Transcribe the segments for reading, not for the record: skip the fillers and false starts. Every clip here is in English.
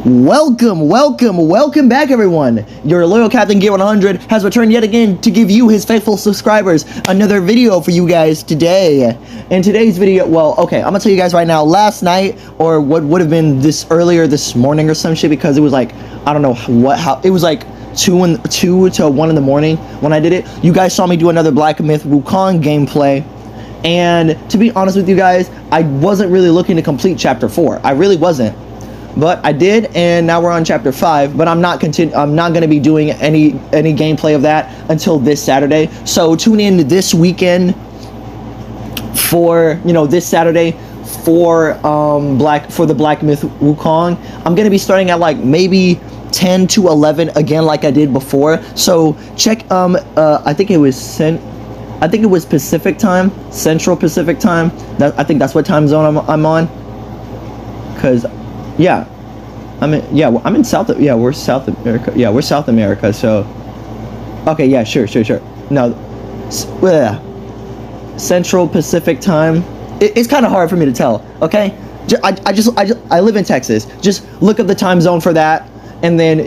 Welcome back, everyone. Your loyal Captain Gear 100 has returned yet again to give you, his faithful subscribers, another video for you guys today. In today's video, well, okay, I'm gonna tell you guys right now, last night, or what would have been earlier this morning or some shit, because it was like, I don't know how, it was like 2 to 1 in the morning when I did it. You guys saw me do another Black Myth Wukong gameplay. And to be honest with you guys, I wasn't really looking to complete chapter 4. I really wasn't. But I did, and now we're on chapter 5. But I'm not going to be doing any gameplay of that until this Saturday. So tune in this weekend for this Saturday for the Black Myth Wukong. I'm going to be starting at like maybe 10 to 11 again, like I did before. So check I think it was Pacific time, Central Pacific time. I think that's what time zone I'm on. Cause yeah, I'm in South. Yeah, we're South America. Yeah, we're South America. So, okay, yeah, sure. No, Central Pacific time. It's kind of hard for me to tell. Okay, I live in Texas. Just look up the time zone for that, and then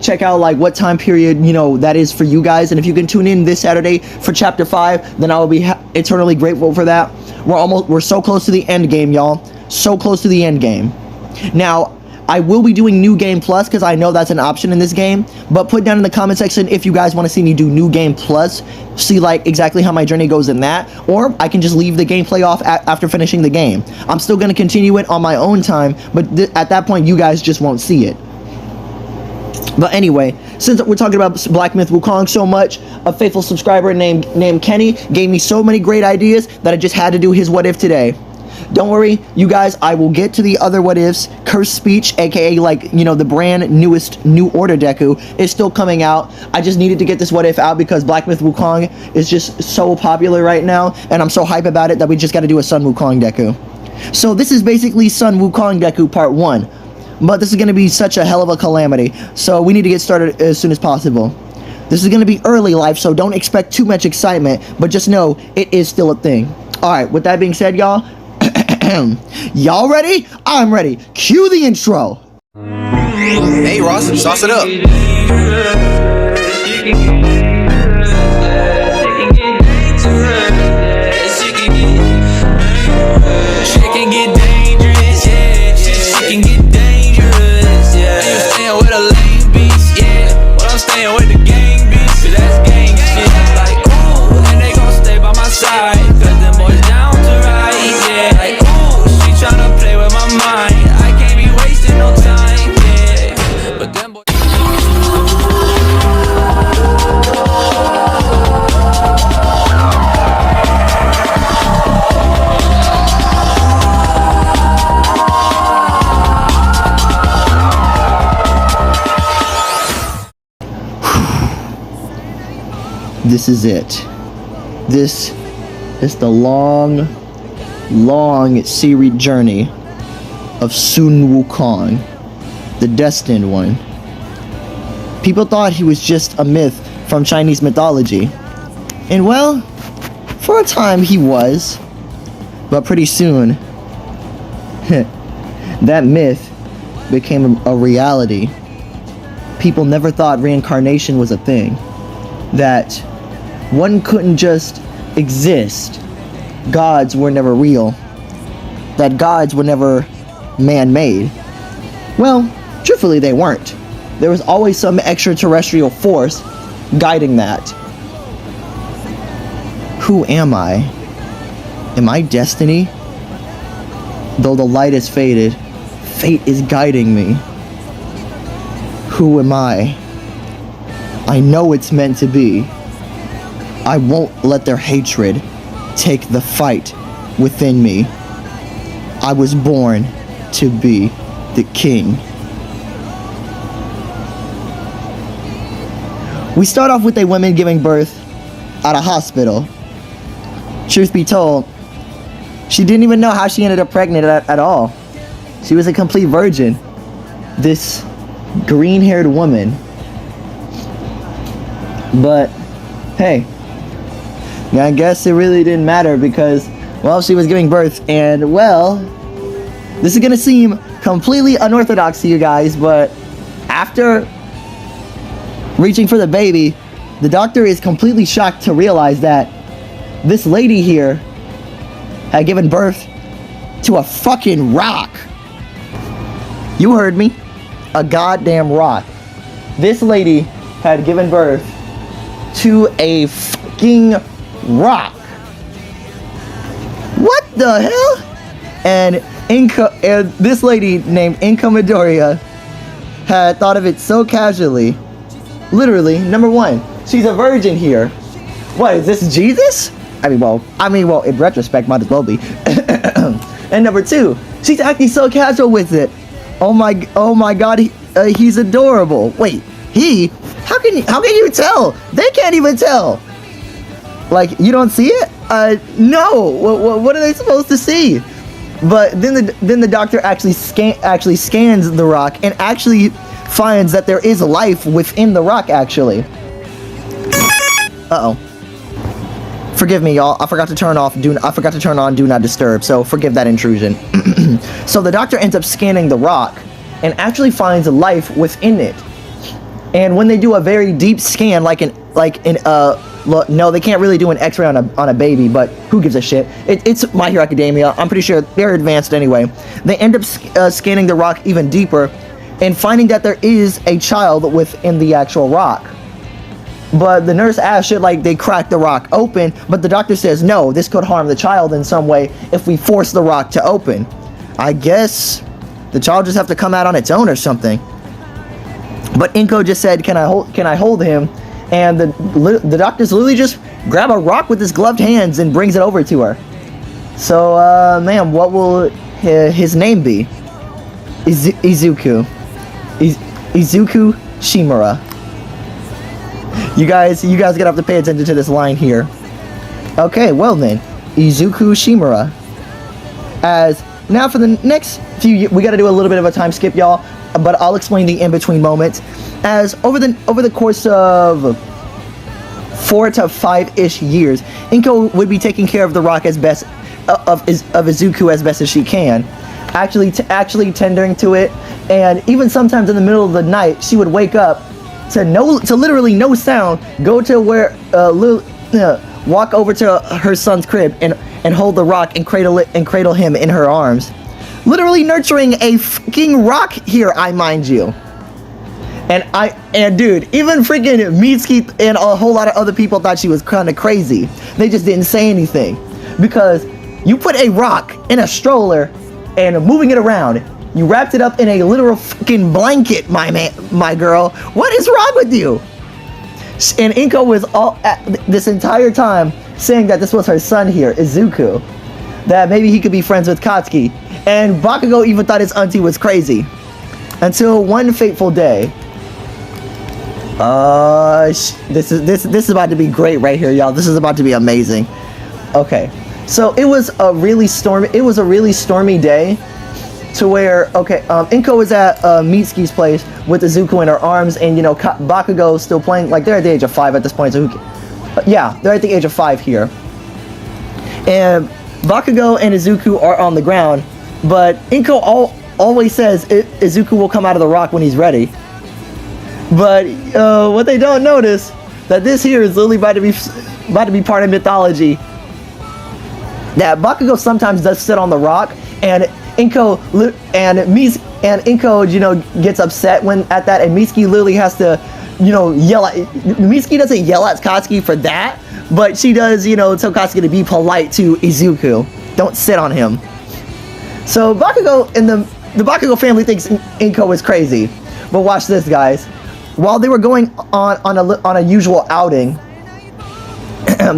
check out like what time period that is for you guys. And if you can tune in this Saturday for chapter 5, then I will be eternally grateful for that. We're so close to the end game, y'all. So close to the end game. Now, I will be doing New Game Plus because I know that's an option in this game. But put down in the comment section if you guys want to see me do New Game Plus, see like exactly how my journey goes in that, or I can just leave the gameplay off after finishing the game. I'm still going to continue it on my own time, but at that point, you guys just won't see it. But anyway, since we're talking about Black Myth Wukong so much, a faithful subscriber named Kenny gave me so many great ideas that I just had to do his what if today. Don't worry, you guys, I will get to the other what ifs. Cursed Speech, aka like, the brand newest New Order Deku is still coming out. I just needed to get this what if out because Black Myth Wukong is just so popular right now, and I'm so hype about it that we just got to do a Sun Wukong Deku. So this is basically Sun Wukong Deku Part 1. But this is going to be such a hell of a calamity, so we need to get started as soon as possible. This is going to be early life, so don't expect too much excitement, but just know it is still a thing. Alright, with that being said, y'all, y'all ready? I'm ready. Cue the intro. Hey Ross, sauce it up. This is it. This is the long series journey of Sun Wukong, the destined one. People thought he was just a myth from Chinese mythology. And well, for a time he was. But pretty soon, that myth became a reality. People never thought reincarnation was a thing. That one couldn't just exist. Gods were never real. That gods were never man-made. Well, truthfully, they weren't. There was always some extraterrestrial force guiding that. Who am I? Am I destiny? Though the light is faded, fate is guiding me. Who am I? I know it's meant to be. I won't let their hatred take the fight within me. I was born to be the king. We start off with a woman giving birth at a hospital. Truth be told, she didn't even know how she ended up pregnant at all. She was a complete virgin. This green-haired woman. But, hey, I guess it really didn't matter because, well, she was giving birth, and, well, this is gonna seem completely unorthodox to you guys, but after reaching for the baby, the doctor is completely shocked to realize that this lady here had given birth to a fucking rock. You heard me. A goddamn rock. This lady had given birth to a fucking rock. What the hell? And this lady named Inka Midoriya had thought of it so casually. Literally, number one, she's a virgin here. What, is this Jesus? I mean, well, in retrospect, might as well be. And number two, she's acting so casual with it. Oh my God, he's adorable. Wait, he? How can you tell? They can't even tell. Like, you don't see it? No. What are they supposed to see? But then the doctor actually scans the rock and actually finds that there is life within the rock. Actually. Uh-oh. Forgive me, y'all. I forgot to turn on Do Not Disturb, so forgive that intrusion. So the doctor ends up scanning the rock and actually finds life within it. And when they do a very deep scan, no, they can't really do an X-ray on a baby, but who gives a shit? It's My Hero Academia. I'm pretty sure they're advanced anyway. They end up scanning the rock even deeper and finding that there is a child within the actual rock. But the nurse asks, should they crack the rock open? But the doctor says, no, this could harm the child in some way if we force the rock to open. I guess the child just have to come out on its own or something. But Inko just said, can I hold him? And the doctor's literally just grab a rock with his gloved hands and brings it over to her. So, ma'am, what will his name be? Izuku. Izuku Shimura. You guys gotta have to pay attention to this line here. Okay, well then, Izuku Shimura. As now for the next few, we gotta do a little bit of a time skip, y'all. But I'll explain the in-between moments. As over the course of 4 to 5-ish years, Inko would be taking care of the rock as best of Izuku as best as she can, actually tendering to it, and even sometimes in the middle of the night, she would wake up to literally no sound, go to where walk over to her son's crib and hold the rock and cradle him in her arms. Literally nurturing a fucking rock here, I mind you. And dude, even freaking Mitsuki and a whole lot of other people thought she was kind of crazy. They just didn't say anything. Because you put a rock in a stroller and moving it around, you wrapped it up in a literal fucking blanket, my girl. What is wrong with you? And Inko was this entire time saying that this was her son here, Izuku. That maybe he could be friends with Katsuki. And Bakugo even thought his auntie was crazy. Until one fateful day. This is about to be great right here, y'all. This is about to be amazing. Okay. So it was a really stormy day. To where, Inko was at Mitsuki's place with Izuku in her arms, and Bakugo still playing, they're at the age of 5 at this point, so yeah, they're at the age of 5 here. And Bakugo and Izuku are on the ground, but Inko always says Izuku will come out of the rock when he's ready. But what they don't notice, that this here is literally about to be part of mythology. That Bakugo sometimes does sit on the rock, and Inko gets upset when at that, and Mitsuki literally has to, yell at. Mitsuki doesn't yell at Katsuki for that, but she does, tell Katsuki to be polite to Izuku. Don't sit on him. So Bakugo and the Bakugo family thinks Inko is crazy, but watch this, guys. While they were going on a usual outing,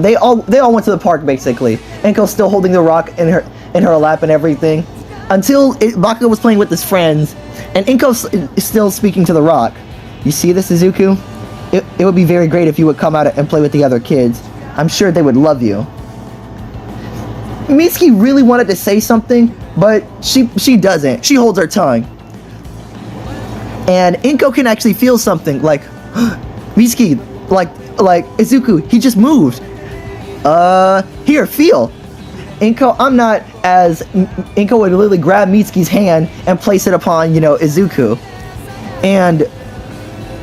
they all went to the park basically. Inko's still holding the rock in her lap and everything. Until Bakugo was playing with his friends, and Inko is still speaking to the rock. You see this, Izuku? It would be very great if you would come out and play with the other kids. I'm sure they would love you. Mitsuki really wanted to say something, but she doesn't. She holds her tongue. And Inko can actually feel something, like, Mitsuki, like Izuku, he just moved. Here, feel. Inko, I'm not as Inko would literally grab Mitsuki's hand and place it upon, Izuku. And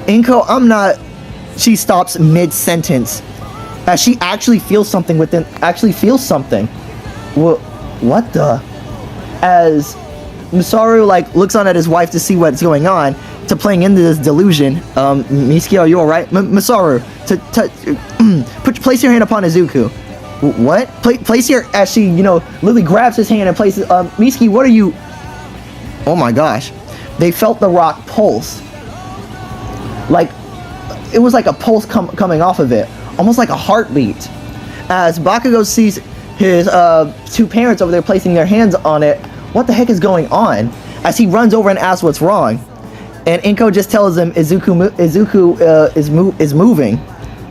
Inko, she stops mid-sentence as she actually feels something What the? As Masaru, looks on at his wife to see what's going on, to playing into this delusion. Mitsuki, are you alright? Masaru, place your hand upon Izuku. What? Place your, as she, literally grabs his hand and places, Mitsuki, what are you? Oh my gosh. They felt the rock pulse. It was like a pulse coming off of it. Almost like a heartbeat. As Bakugo sees his two parents over there placing their hands on it, what the heck is going on? As he runs over and asks what's wrong. And Inko just tells him Izuku is moving.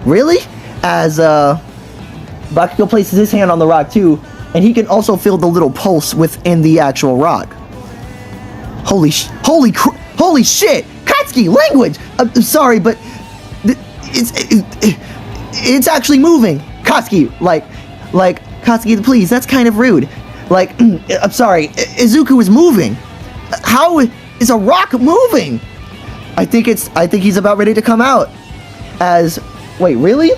Really? As Bakugo places his hand on the rock too, and he can also feel the little pulse within the actual rock. Holy shit! Katsuki, language! I'm sorry, but it's actually moving. Katsuki, Katsuki, please, that's kind of rude. I'm sorry, Izuku is moving. How is a rock moving? I think he's about ready to come out. Wait, really?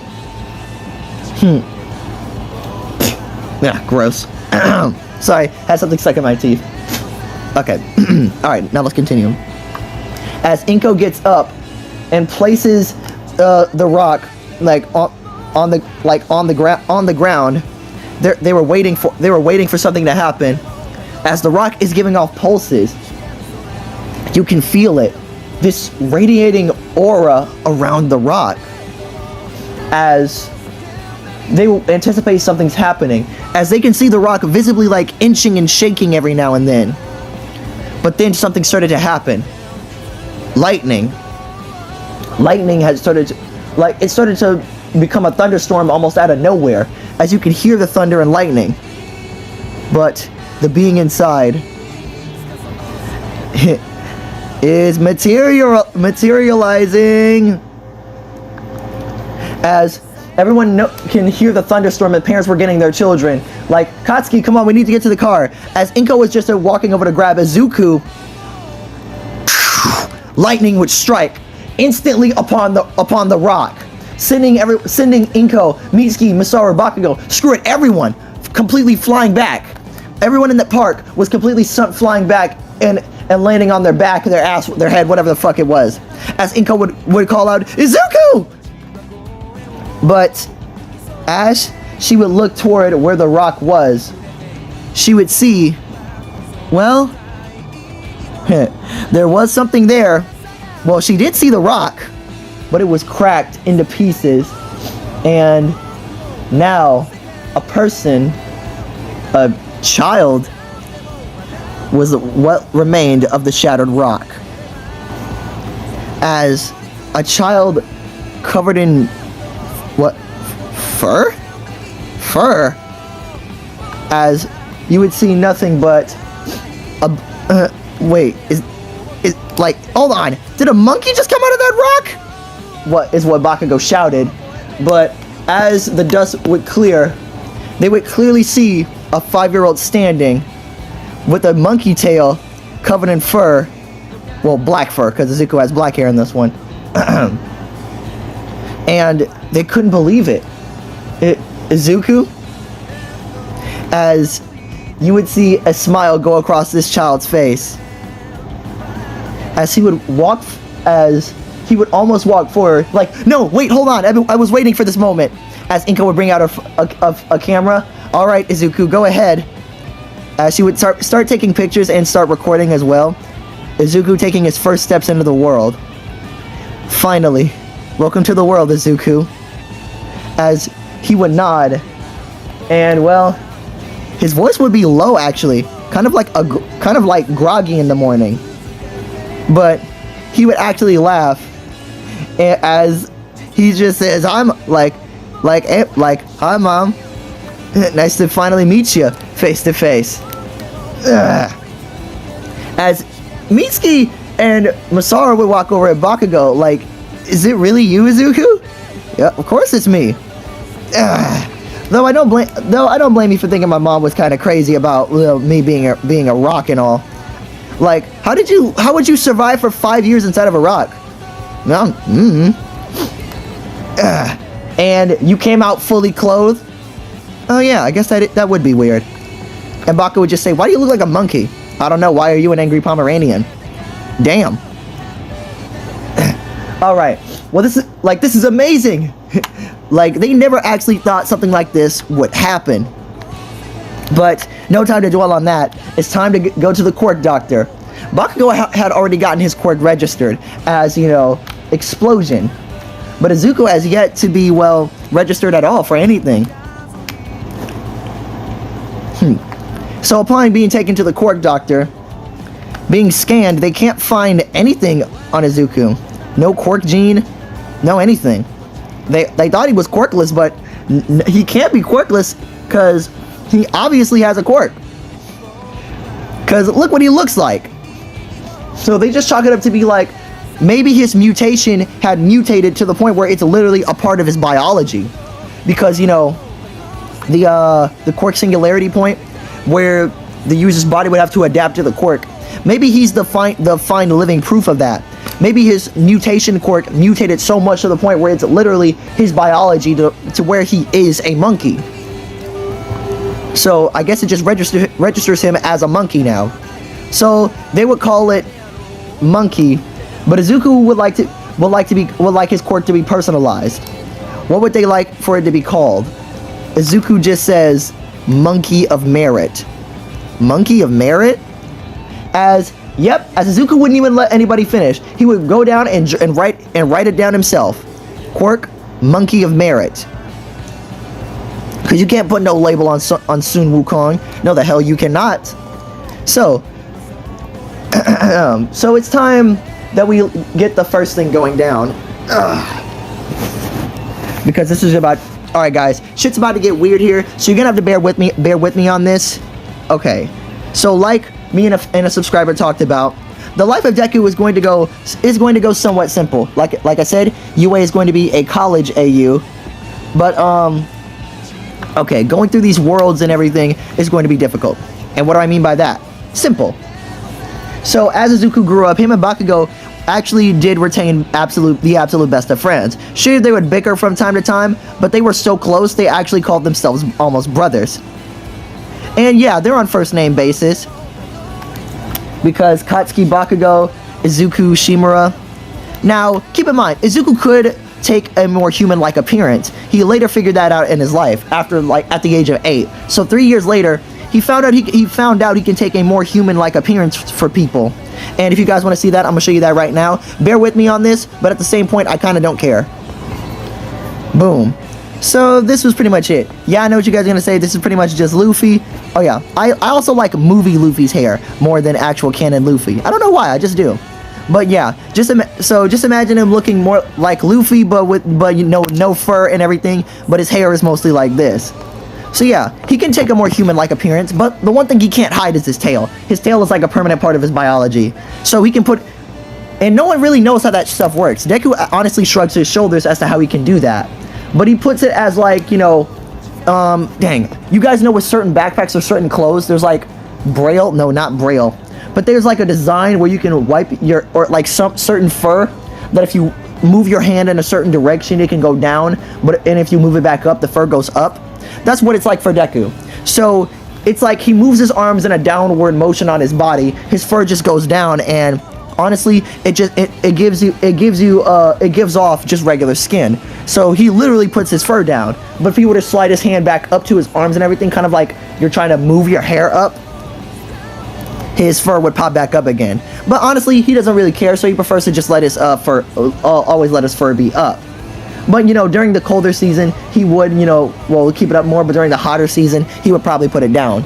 Yeah, gross. Sorry, had something stuck in my teeth. Okay, alright, now let's continue. As Inko gets up and places the rock on the ground, they were waiting for something to happen. As the rock is giving off pulses, you can feel it, this radiating aura around the rock. As they anticipate something's happening, as they can see the rock visibly inching and shaking every now and then. But then something started to happen. Lightning had started to become a thunderstorm almost out of nowhere, as you could hear the thunder and lightning. But the being inside is materializing. As everyone can hear the thunderstorm, and parents were getting their children. Katsuki, come on, we need to get to the car. As Inko was just walking over to grab Izuku, lightning would strike instantly upon the rock, sending Inko, Mitsuki, Masaru, Bakugo, screw it, everyone, completely flying back. Everyone in the park was completely flying back and landing on their back, their ass, their head, whatever the fuck it was. As Inko would call out, Izuku! But as she would look toward where the rock was, she would see, well, there was something there. Well, she did see the rock, but it was cracked into pieces, and now a person, a child, was what remained of the shattered rock. As a child covered in what? Fur? As you would see nothing but wait, hold on, did a monkey just come out of that rock? What Bakugo shouted. But as the dust would clear, they would clearly see a 5-year-old standing with a monkey tail covered in fur. Well, black fur, because Izuku has black hair in this one. And they couldn't believe it. Izuku? As you would see a smile go across this child's face. As he would almost walk forward, no, wait, hold on, I was waiting for this moment. As Inko would bring out a camera. Alright, Izuku, go ahead. As she would start taking pictures and start recording as well. Izuku taking his first steps into the world. Finally, welcome to the world, Izuku. As he would nod, and well, his voice would be low actually, kind of like groggy in the morning. But he would actually laugh, as he just says, "I'm hi mom, nice to finally meet you face to face." As Mitsuki and Masaru would walk over at Bakugo, is it really you, Izuku? Yeah, of course it's me. Though I don't blame you for thinking my mom was kind of crazy about me being a rock and all. Like, how would you survive for 5 years inside of a rock? No, and you came out fully clothed? Oh yeah, I guess that would be weird. And Baka would just say, why do you look like a monkey? I don't know, why are you an angry Pomeranian? Damn. Alright, well this is amazing! Like, they never actually thought something like this would happen. But, no time to dwell on that. It's time to go to the quirk doctor. Bakugo had already gotten his quirk registered as, explosion. But Izuku has yet to be, well, registered at all for anything. So upon being taken to the quirk doctor, being scanned, they can't find anything on Izuku. No quirk gene, no anything. They thought he was quirkless, but he can't be quirkless because he obviously has a quirk. Because look what he looks like. So they just chalk it up to be like, maybe his mutation had mutated to the point where it's literally a part of his biology. Because, the quirk singularity point, where the user's body would have to adapt to the quirk. Maybe he's the fine living proof of that. Maybe his mutation quirk mutated so much to the point where it's literally his biology to where he is a monkey. So I guess it just registers him as a monkey now. So they would call it monkey, but Izuku would like his quirk to be personalized. What would they like for it to be called? Izuku just says monkey of merit. Monkey of merit? As Izuku wouldn't even let anybody finish. He would go down and write it down himself. Quirk, monkey of merit. Because you can't put no label on Sun Wukong. No, the hell you cannot. So, so it's time that we get the first thing going down. Because this is about... Alright guys, shit's about to get weird here, so you're gonna have to bear with me on this. Okay, so like me and a subscriber talked about, the life of Deku is going to go somewhat simple. Like I said, UA is going to be a college AU, but okay, going through these worlds and everything is going to be difficult. And what do I mean by that? Simple. So as Izuku grew up, him and Bakugo actually did retain the absolute best of friends. Sure, they would bicker from time to time, but they were so close they actually called themselves almost brothers. And yeah, they're on first name basis. Because Katsuki Bakugo, Izuku Shimura. Now, keep in mind, Izuku could take a more human-like appearance. He later figured that out in his life, at the age of 8. So 3 years later, he found out he can take a more human-like appearance for people. And if you guys want to see that, I'm going to show you that right now. Bear with me on this, but at the same point, I kind of don't care. Boom. So this was pretty much it. Yeah, I know what you guys are going to say. This is pretty much just Luffy. Oh yeah, I also like movie Luffy's hair more than actual canon Luffy. I don't know why, I just do. But yeah, just imagine him looking more like Luffy, but no fur and everything, but his hair is mostly like this. So yeah, he can take a more human-like appearance, but the one thing he can't hide is his tail. His tail is like a permanent part of his biology. So he can put... And no one really knows how that stuff works. Deku honestly shrugs his shoulders as to how he can do that. But he puts it as like, dang. You guys know with certain backpacks or certain clothes, there's like braille. No, not braille. But there's like a design where you can wipe or like some certain fur that if you move your hand in a certain direction, it can go down. And if you move it back up, the fur goes up. That's what it's like for Deku. So it's like he moves his arms in a downward motion on his body. His fur just goes down, and honestly, it gives off just regular skin. So he literally puts his fur down. But if he were to slide his hand back up to his arms and everything, kind of like you're trying to move your hair up, his fur would pop back up again. But honestly, he doesn't really care, so he prefers to just let his always let his fur be up. But, during the colder season, he would, keep it up more, but during the hotter season, he would probably put it down.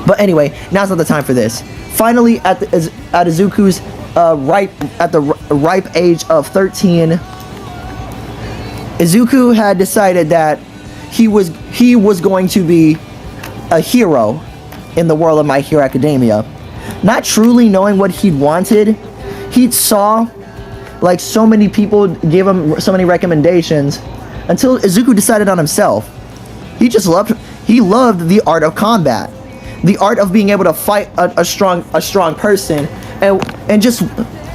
But anyway, now's not the time for this. Finally, at Izuku's ripe age of 13, Izuku had decided that he was going to be a hero in the world of My Hero Academia. Not truly knowing what he wanted, he saw like so many people give him so many recommendations until Izuku decided on himself. He loved the art of combat, the art of being able to fight a strong person, and just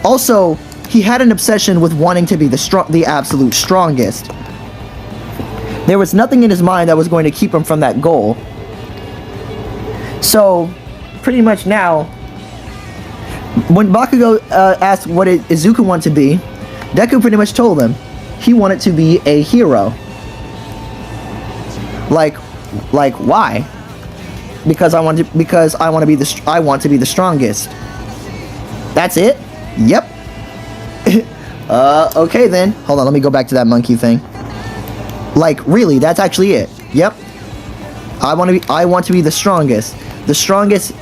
also he had an obsession with wanting to be the absolute strongest. There was nothing in his mind that was going to keep him from that goal. So, pretty much now, when Bakugo asked what Izuku wanted to be, Deku pretty much told him he wanted to be a hero. Like why? Because I want to be the strongest. That's it? Yep. Okay then. Hold on, let me go back to that monkey thing. Like, really, that's actually it. Yep. I want to be the strongest. The strongest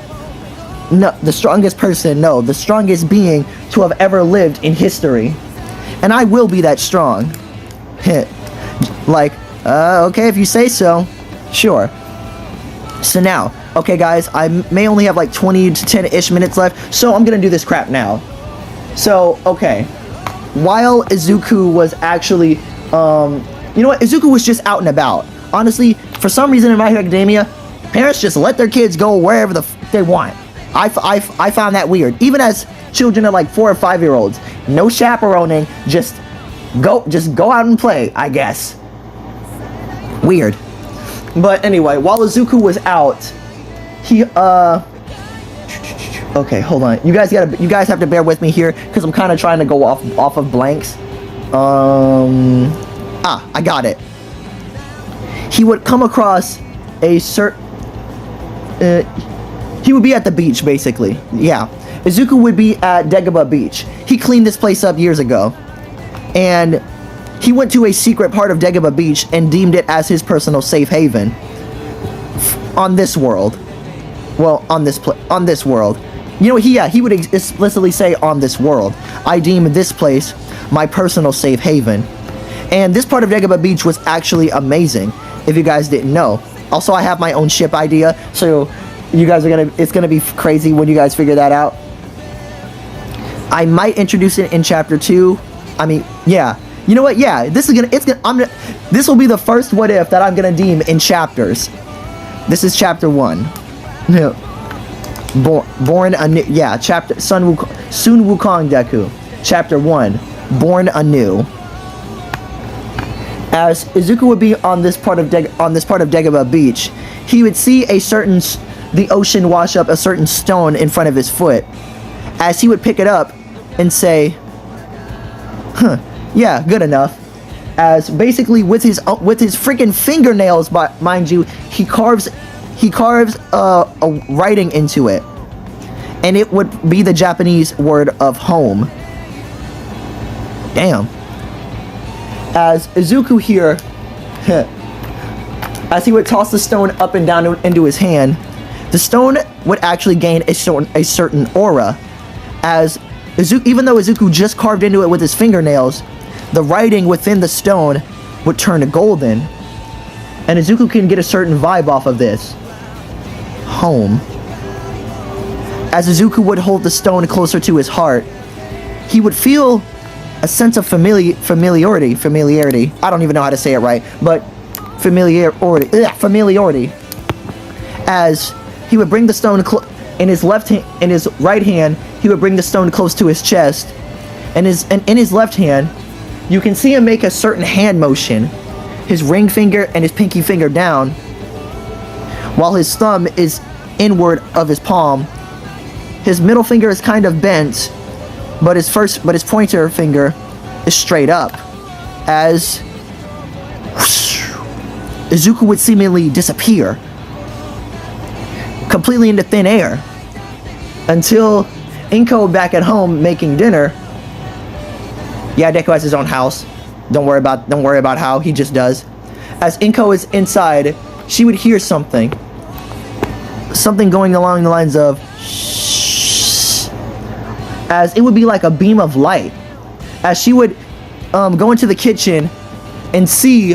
person, no, the strongest being to have ever lived in history. And I will be that strong. Like, okay, if you say so. Sure. So now, okay guys, I may only have like 20 to 10-ish minutes left, so I'm gonna do this crap now. So, okay. While Izuku was actually, you know what, Izuku was just out and about. Honestly, for some reason in My Hero Academia, parents just let their kids go wherever they want. I found that weird. Even as children of like 4 or 5 year olds, no chaperoning, just go out and play, I guess. Weird. But anyway, while Izuku was out, he okay, hold on. You guys have to bear with me here because I'm kind of trying to go off of blanks. I got it. He would come across a certain he would be at the beach, basically. Yeah. Izuku would be at Dagobah Beach. He cleaned this place up years ago. And he went to a secret part of Dagobah Beach and deemed it as his personal safe haven. On this world. Well, on this world. You know, he would explicitly say, on this world. I deem this place my personal safe haven. And this part of Dagobah Beach was actually amazing, if you guys didn't know. Also, I have my own ship idea, so you guys it's gonna be crazy when you guys figure that out. I might introduce it in chapter 2. I mean, yeah. You know what? Yeah, this will be the first what if that I'm gonna deem in chapters. This is chapter 1. No. Born anew. Yeah, Sun Wukong Deku. Chapter 1. Born anew. As Izuku would be on this part of Dagobah Beach, he would see the ocean wash up a certain stone in front of his foot. As he would pick it up and say, "Huh, yeah, good enough." As basically with his freaking fingernails, mind you, he carves a writing into it, and it would be the Japanese word of home. Damn. As Izuku here, as he would toss the stone up and down into his hand, the stone would actually gain a certain aura. As Izuku, even though Izuku just carved into it with his fingernails, the writing within the stone would turn to golden. And Izuku can get a certain vibe off of this. Home. As Izuku would hold the stone closer to his heart, he would feel a sense of familiarity. I don't even know how to say it right, but familiarity. As he would bring the stone in his right hand, he would bring the stone close to his chest, and in his left hand, you can see him make a certain hand motion, his ring finger and his pinky finger down, while his thumb is inward of his palm. His middle finger is kind of bent, but his pointer finger is straight up. As Izuku would seemingly disappear completely into thin air until Inko back at home making dinner. Yeah, Deku has his own house. Don't worry about how, he just does. As Inko is inside, she would hear something going along the lines of shh, as it would be like a beam of light, as she would go into the kitchen and see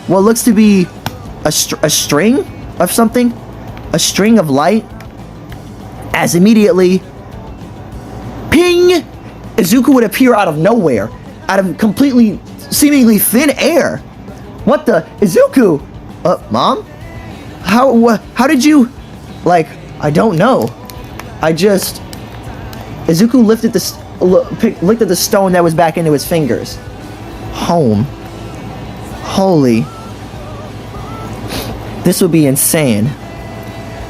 what looks to be a string of something, a string of light, as immediately ping, Izuku would appear out of nowhere, out of completely seemingly thin air. What the? Izuku! Mom? How did you... Like, I don't know. Izuku lifted looked at the stone that was back into his fingers. Home. Holy. This would be insane.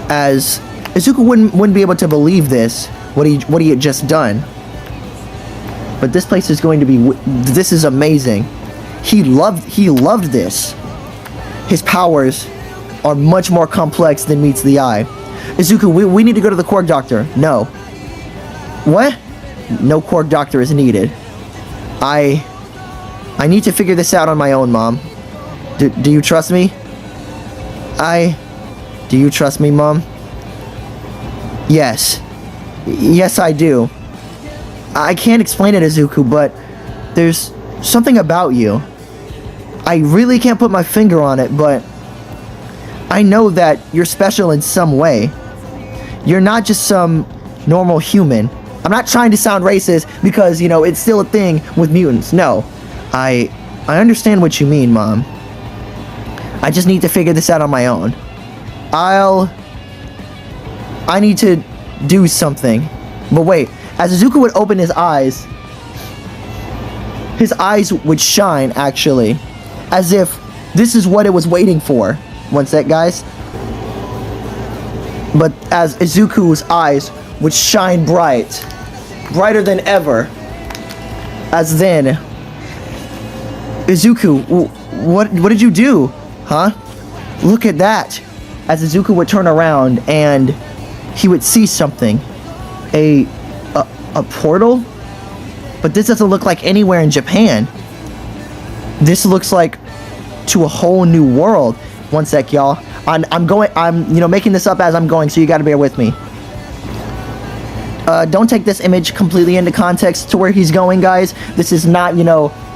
As Izuku wouldn't be able to believe this, what he had just done. But this place is going to be... This is amazing. He loved this. His powers are much more complex than meets the eye. Izuku, we need to go to the Quirk Doctor. No. What? No Quirk Doctor is needed. I need to figure this out on my own, Mom. Do you trust me? Do you trust me, Mom? Yes. Yes, I do. I can't explain it, Izuku, but there's something about you. I really can't put my finger on it, but I know that you're special in some way. You're not just some normal human. I'm not trying to sound racist because, you know, it's still a thing with mutants. No. I understand what you mean, Mom. I just need to figure this out on my own. I need to do something. But wait, as Izuku would open his eyes would shine, actually. As if this is what it was waiting for. One sec, guys. But as Izuku's eyes would shine bright. Brighter than ever. As then... Izuku, what did you do? Huh? Look at that. As Izuku would turn around and he would see something. A portal? But this doesn't look like anywhere in Japan. This looks like to a whole new world. One sec, y'all. I'm making this up as I'm going, so you gotta bear with me. Don't take this image completely into context to where he's going, guys. This is not,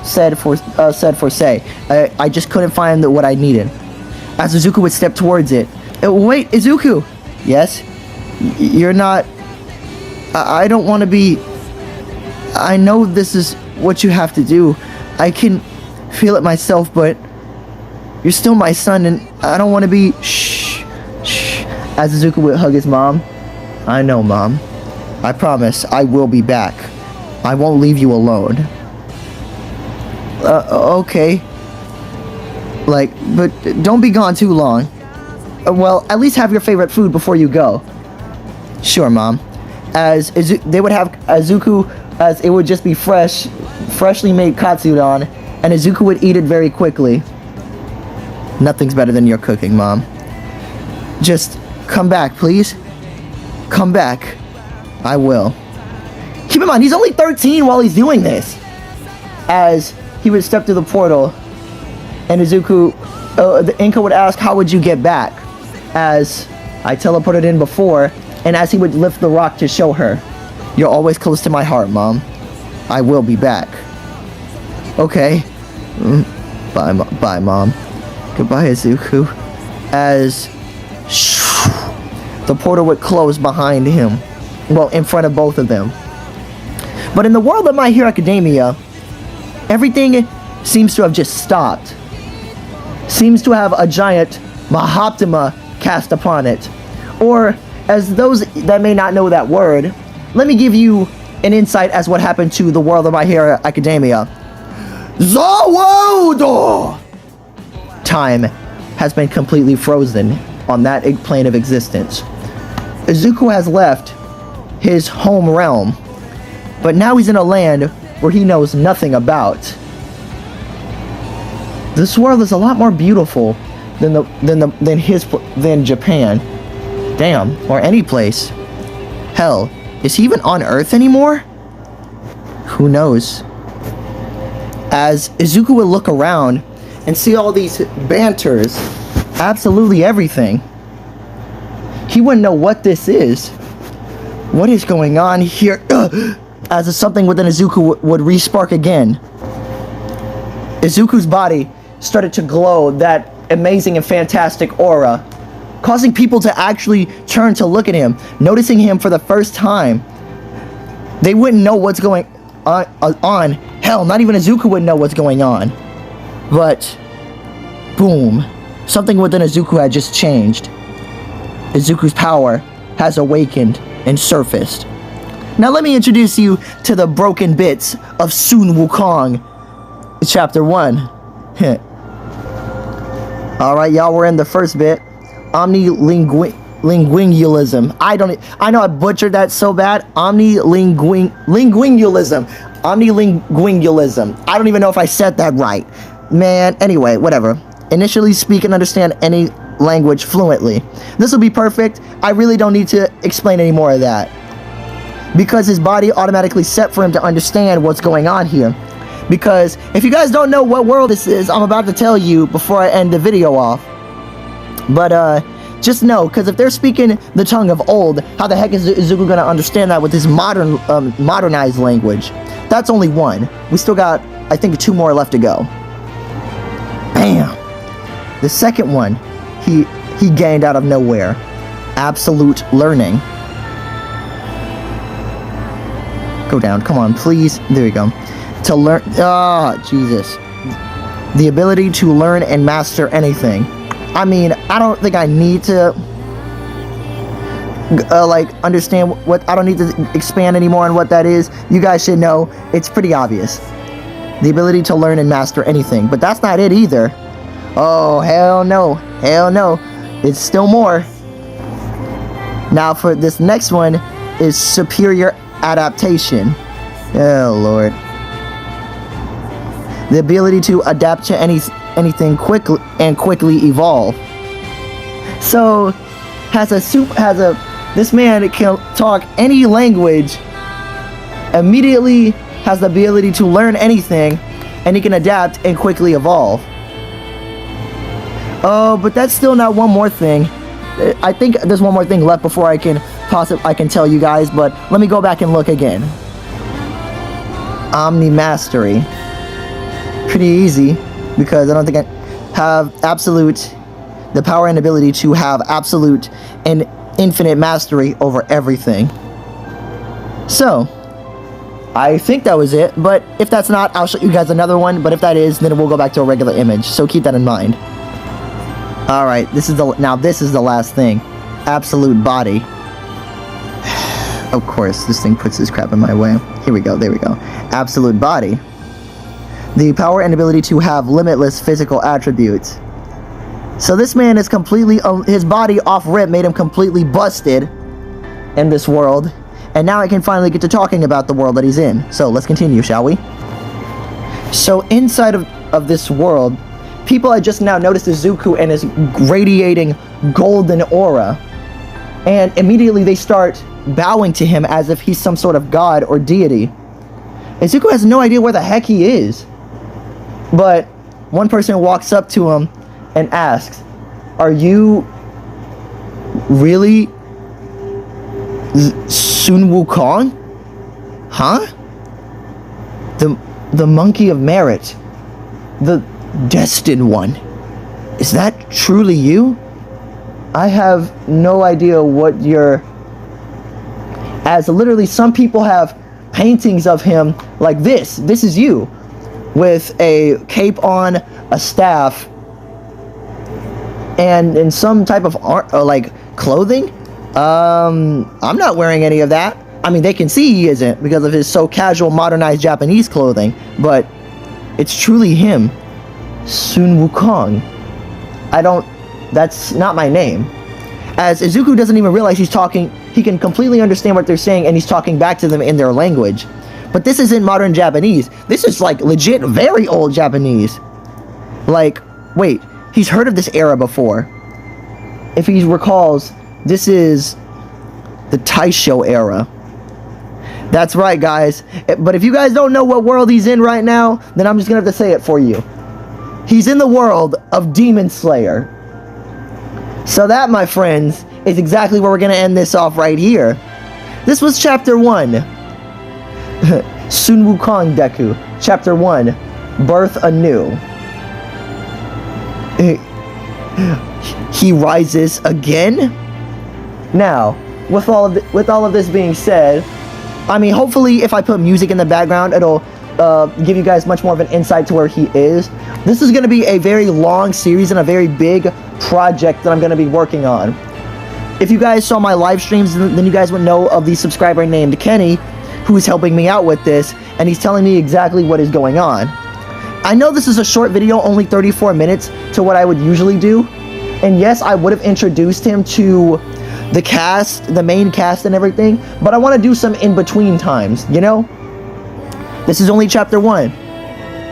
said for say. I just couldn't find what I needed. As Izuku would step towards it. Wait, Izuku! Yes? You're not... I don't want to be... I know this is what you have to do. I can feel it myself, but... You're still my son, and I don't want to be... Shh. As Izuku would hug his mom. I know, Mom. I promise, I will be back. I won't leave you alone. Okay. But don't be gone too long. Well, at least have your favorite food before you go. Sure, Mom. As they would have Izuku, as it would just be freshly made katsudon, and Izuku would eat it very quickly. Nothing's better than your cooking, Mom. Just come back, please. Come back. I will. Keep in mind, he's only 13 while he's doing this. As he would step through the portal, and Izuku, the Inca would ask, how would you get back? As I teleported in before, and as he would lift the rock to show her, you're always close to my heart, Mom. I will be back. Okay. Bye, Mom. Goodbye, Izuku. As the portal would close behind him. Well, in front of both of them. But in the world of My Hero Academia, everything seems to have just stopped. Seems to have a giant Mahoptima cast upon it. Or, as those that may not know that word, let me give you an insight as what happened to the world of My Hero Academia. Zawodo! Time has been completely frozen on that plane of existence. Izuku has left his home realm, but now he's in a land where he knows nothing about. This world is a lot more beautiful than Japan. Damn, or any place. Hell, is he even on Earth anymore? Who knows? As Izuku would look around and see all these banters, absolutely everything, he wouldn't know what this is. What is going on here? As something within Izuku would re-spark again. Izuku's body started to glow that amazing and fantastic aura, causing people to actually turn to look at him, noticing him for the first time. They wouldn't know what's going on. Hell, not even Izuku would know what's going on. But, boom. Something within Izuku had just changed. Izuku's power has awakened and surfaced. Now let me introduce you to the broken bits of Sun Wukong, Chapter 1. Alright, y'all, we're in the first bit. Omnilingualism. I know I butchered that so bad. Omnilingualism. Omnilingualism. I don't even know if I said that right. Man, anyway, whatever. Initially speak and understand any language fluently. This will be perfect. I really don't need to explain any more of that, because his body automatically set for him to understand what's going on here. Because if you guys don't know what world this is, I'm about to tell you before I end the video off. But just know, because if they're speaking the tongue of old, how the heck is Izuku gonna understand that with his modernized language? That's only one. We still got, I think, 2 more left to go. Bam! The second one, he gained out of nowhere. Absolute learning. Go down, come on, please. There we go. To learn, Jesus. The ability to learn and master anything. I mean, I don't think I need to, understand what, I don't need to expand anymore on what that is. You guys should know, it's pretty obvious. The ability to learn and master anything. But that's not it either. Oh, hell no. Hell no. It's still more. Now for this next one is superior adaptation. Oh, Lord. The ability to adapt to anything quickly and quickly evolve. So, this man can talk any language, immediately has the ability to learn anything, and he can adapt and quickly evolve. Oh, but that's still not one more thing. I think there's one more thing left before I can tell you guys, but let me go back and look again. Omni Mastery. Pretty easy, because I don't think I have the power and ability to have absolute and infinite mastery over everything. So, I think that was it, but if that's not, I'll show you guys another one, but if that is, then we'll go back to a regular image, so keep that in mind. Alright, this is the last thing. Absolute body. Of course, this thing puts this crap in my way. Here we go, there we go. Absolute body. The power and ability to have limitless physical attributes. So this man is completely, his body off rip made him completely busted in this world. And now I can finally get to talking about the world that he's in. So let's continue, shall we? So inside of this world, people had just now noticed Izuku and his radiating golden aura. And immediately they start bowing to him as if he's some sort of god or deity. Izuku has no idea where the heck he is. But one person walks up to him and asks, "Are you really Sun Wukong? Huh? The monkey of merit. The destined one. Is that truly you? I have no idea what you're..." As literally some people have paintings of him like this. This is you. With a cape on, a staff, and in some type of art, clothing. I'm not wearing any of that. I mean, they can see he isn't because of his so casual, modernized Japanese clothing, but it's truly him, Sun Wukong. That's not my name. As Izuku doesn't even realize he's talking, he can completely understand what they're saying, and he's talking back to them in their language. But this isn't modern Japanese. This is legit very old Japanese. Wait, he's heard of this era before. If he recalls, this is the Taisho era. That's right, guys. But if you guys don't know what world he's in right now, then I'm just gonna have to say it for you. He's in the world of Demon Slayer. So that, my friends, is exactly where we're gonna end this off right here. This was Chapter 1. Sun Wukong Deku. Chapter 1. Birth Anew. He rises again? Now, with all of this being said, I mean, hopefully if I put music in the background, it'll give you guys much more of an insight to where he is. This is going to be a very long series and a very big project that I'm going to be working on. If you guys saw my live streams, then you guys would know of the subscriber named Kenny, who is helping me out with this, and he's telling me exactly what is going on. I know this is a short video, only 34 minutes to what I would usually do, and yes, I would have introduced him to the cast, the main cast and everything, but I want to do some in-between times, you know? This is only chapter 1.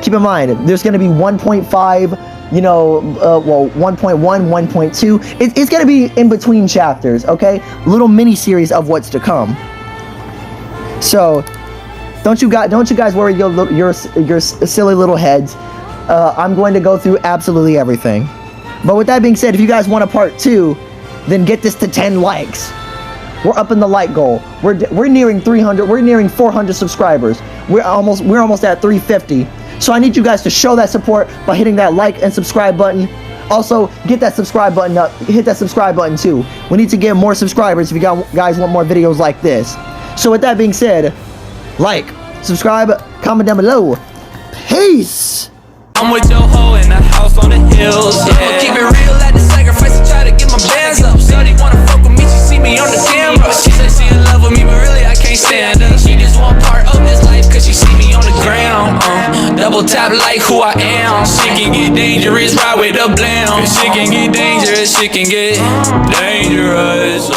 Keep in mind, there's going to be 1.5, you know, well, 1.1, 1.2. It's going to be in between chapters, okay? Little mini-series of what's to come. So, don't you guys worry your silly little heads. I'm going to go through absolutely everything. But with that being said, if you guys want a part 2, then get this to 10 likes. We're up in the like goal. We're nearing 300. We're nearing 400 subscribers. We're almost at 350. So I need you guys to show that support by hitting that like and subscribe button. Also, get that subscribe button up. Hit that subscribe button too. We need to get more subscribers if you guys want more videos like this. So with that being said, like, subscribe, comment down below. Peace. I'm with your hoe in the house on the hills. Yeah. I'ma keep it real, like the sacrifice and try to get my bands up. Shorty wanna fuck with me, she see me on the camera. She said she in love with me, but really I can't stand her. She just want part of this life, cause she see me on the ground. Double tap like who I am. Shit can get dangerous, ride with the blam. Shit can get dangerous, shit can get dangerous.